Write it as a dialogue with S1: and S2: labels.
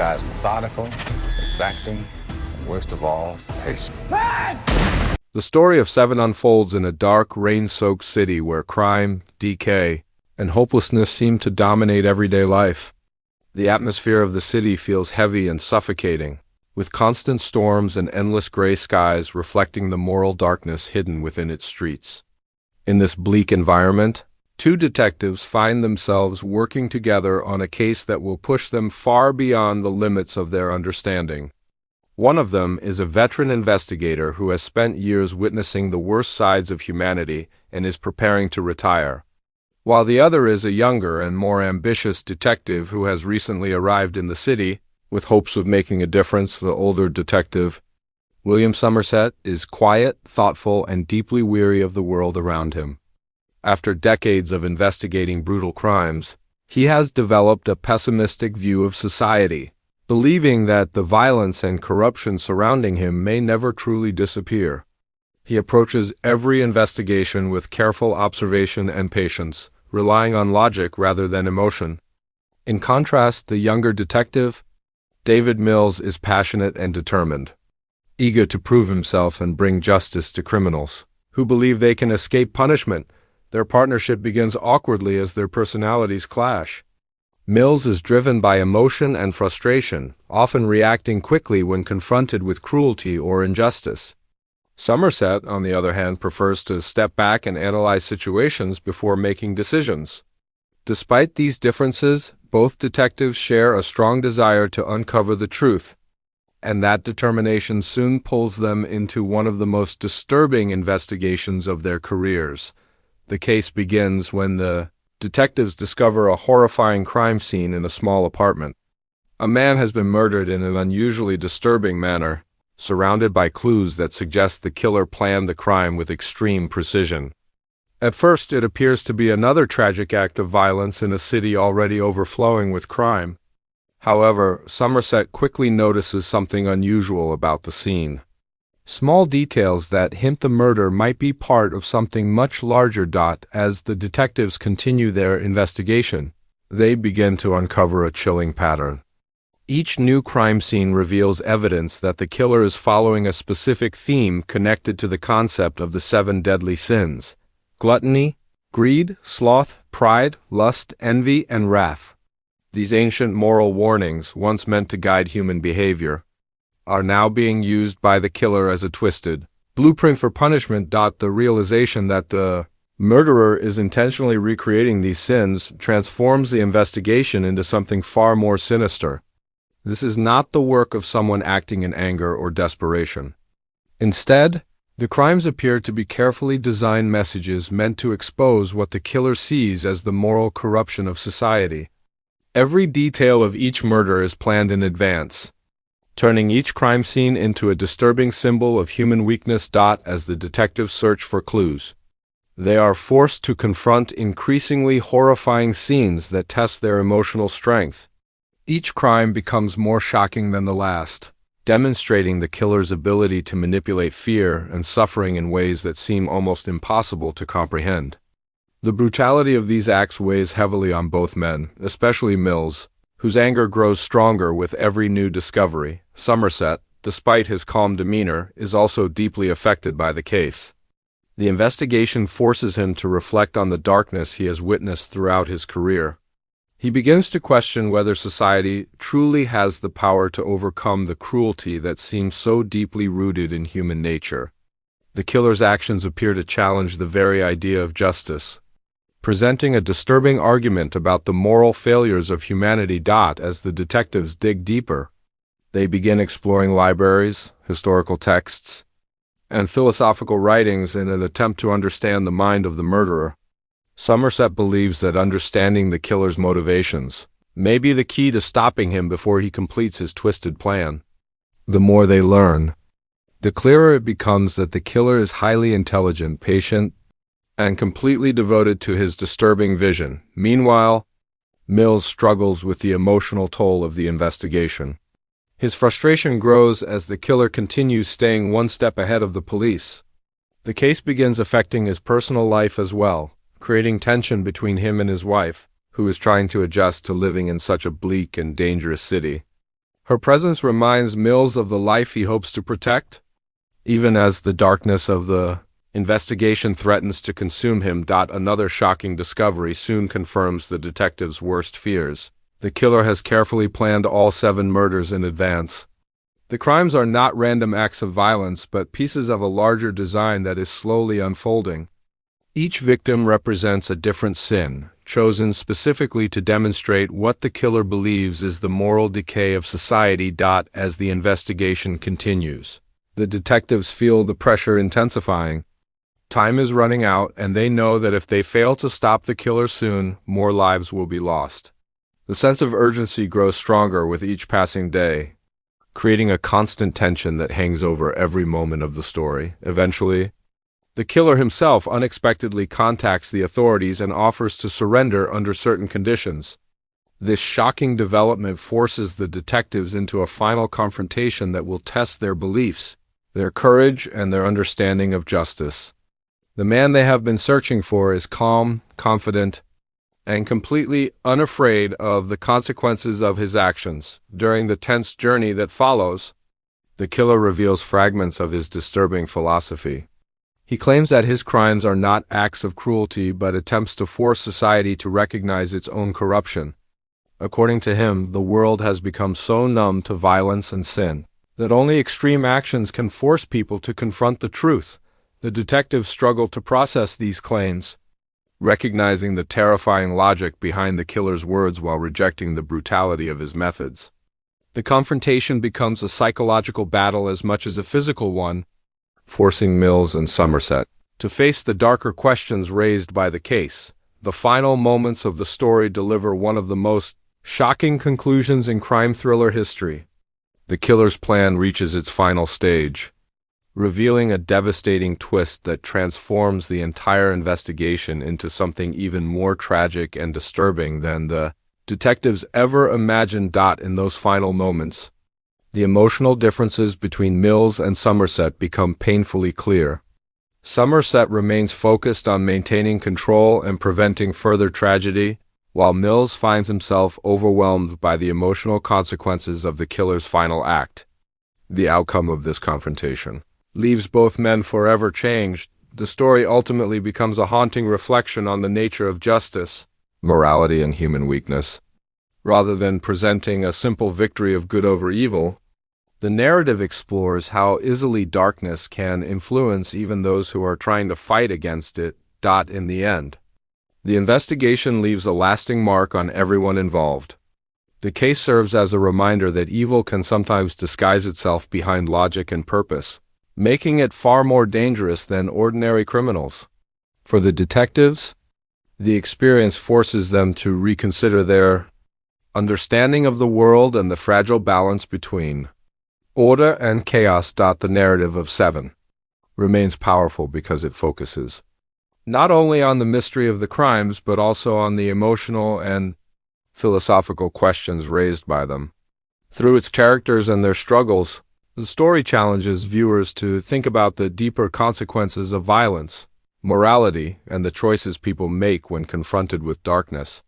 S1: guy's methodical, exacting, and worst of all, patient.
S2: The story of Se7en unfolds in a dark, rain-soaked city where crime, decay, and hopelessness seem to dominate everyday life. The atmosphere of the city feels heavy and suffocating, with constant storms and endless gray skies reflecting the moral darkness hidden within its streets. In this bleak environment, two detectives find themselves working together on a case that will push them far beyond the limits of their understanding. One of them is a veteran investigator who has spent years witnessing the worst sides of humanity and is preparing to retire, while the other is a younger and more ambitious detective who has recently arrived in the city with hopes of making a difference. The older detective, William Somerset, is quiet, thoughtful, and deeply weary of the world around him. After decades of investigating brutal crimes, he has developed a pessimistic view of society, believing that the violence and corruption surrounding him may never truly disappear. He approaches every investigation with careful observation and patience, relying on logic rather than emotion. In contrast, the younger detective, David Mills, is passionate and determined, eager to prove himself and bring justice to criminals who believe they can escape punishment. Their partnership begins awkwardly as their personalities clash. Mills is driven by emotion and frustration, often reacting quickly when confronted with cruelty or injustice. Somerset, on the other hand, prefers to step back and analyze situations before making decisions. Despite these differences, both detectives share a strong desire to uncover the truth, and that determination soon pulls them into one of the most disturbing investigations of their careers. The case begins when the detectives discover a horrifying crime scene in a small apartment. A man has been murdered in an unusually disturbing manner, surrounded by clues that suggest the killer planned the crime with extreme precision. At first, it appears to be another tragic act of violence in a city already overflowing with crime. However, Somerset quickly notices something unusual about the scene. Small details that hint the murder might be part of something much larger. As the detectives continue their investigation, they begin to uncover a chilling pattern. Each new crime scene reveals evidence that the killer is following a specific theme connected to the concept of the 7 deadly sins: gluttony, greed, sloth, pride, lust, envy, and wrath. These ancient moral warnings, once meant to guide human behavior, are now being used by the killer as a twisted blueprint for punishment. The realization that the murderer is intentionally recreating these sins transforms the investigation into something far more sinister. This is not the work of someone acting in anger or desperation. Instead, the crimes appear to be carefully designed messages meant to expose what the killer sees as the moral corruption of society. Every detail of each murder is planned in advance, turning each crime scene into a disturbing symbol of human weakness. As the detectives search for clues, they are forced to confront increasingly horrifying scenes that test their emotional strength. Each crime becomes more shocking than the last, demonstrating the killer's ability to manipulate fear and suffering in ways that seem almost impossible to comprehend. The brutality of these acts weighs heavily on both men, especially Mills, whose anger grows stronger with every new discovery. Somerset, despite his calm demeanor, is also deeply affected by the case. The investigation forces him to reflect on the darkness he has witnessed throughout his career. He begins to question whether society truly has the power to overcome the cruelty that seems so deeply rooted in human nature. The killer's actions appear to challenge the very idea of justice, presenting a disturbing argument about the moral failures of humanity. As the detectives dig deeper, they begin exploring libraries, historical texts, and philosophical writings in an attempt to understand the mind of the murderer. Somerset believes that understanding the killer's motivations may be the key to stopping him before he completes his twisted plan. The more they learn, the clearer it becomes that the killer is highly intelligent, patient, and completely devoted to his disturbing vision. Meanwhile, Mills struggles with the emotional toll of the investigation. His frustration grows as the killer continues staying one step ahead of the police. The case begins affecting his personal life as well, creating tension between him and his wife, who is trying to adjust to living in such a bleak and dangerous city. Her presence reminds Mills of the life he hopes to protect, even as the darkness of the investigation threatens to consume him. Another shocking discovery soon confirms the detective's worst fears. The killer has carefully planned all 7 murders in advance. The crimes are not random acts of violence, but pieces of a larger design that is slowly unfolding. Each victim represents a different sin, chosen specifically to demonstrate what the killer believes is the moral decay of society. As the investigation continues, the detectives feel the pressure intensifying. Time is running out, and they know that if they fail to stop the killer soon, more lives will be lost. The sense of urgency grows stronger with each passing day, creating a constant tension that hangs over every moment of the story. Eventually, the killer himself unexpectedly contacts the authorities and offers to surrender under certain conditions. This shocking development forces the detectives into a final confrontation that will test their beliefs, their courage, and their understanding of justice. The man they have been searching for is calm, confident, and completely unafraid of the consequences of his actions. During the tense journey that follows, the killer reveals fragments of his disturbing philosophy. He claims that his crimes are not acts of cruelty but attempts to force society to recognize its own corruption. According to him, the world has become so numb to violence and sin that only extreme actions can force people to confront the truth. The detectives struggle to process these claims, recognizing the terrifying logic behind the killer's words while rejecting the brutality of his methods. The confrontation becomes a psychological battle as much as a physical one, forcing Mills and Somerset to face the darker questions raised by the case. The final moments of the story deliver one of the most shocking conclusions in crime thriller history. The killer's plan reaches its final stage, revealing a devastating twist that transforms the entire investigation into something even more tragic and disturbing than the detectives ever imagined. In those final moments, the emotional differences between Mills and Somerset become painfully clear. Somerset remains focused on maintaining control and preventing further tragedy, while Mills finds himself overwhelmed by the emotional consequences of the killer's final act. The outcome of this confrontation leaves both men forever changed. The story ultimately becomes a haunting reflection on the nature of justice, morality, and human weakness. Rather than presenting a simple victory of good over evil, the narrative explores how easily darkness can influence even those who are trying to fight against it. In the end, the investigation leaves a lasting mark on everyone involved. The case serves as a reminder that evil can sometimes disguise itself behind logic and purpose, making it far more dangerous than ordinary criminals. For the detectives, the experience forces them to reconsider their understanding of the world and the fragile balance between order and chaos. The narrative of Se7en remains powerful because it focuses not only on the mystery of the crimes, but also on the emotional and philosophical questions raised by them. Through its characters and their struggles, the story challenges viewers to think about the deeper consequences of violence, morality, and the choices people make when confronted with darkness.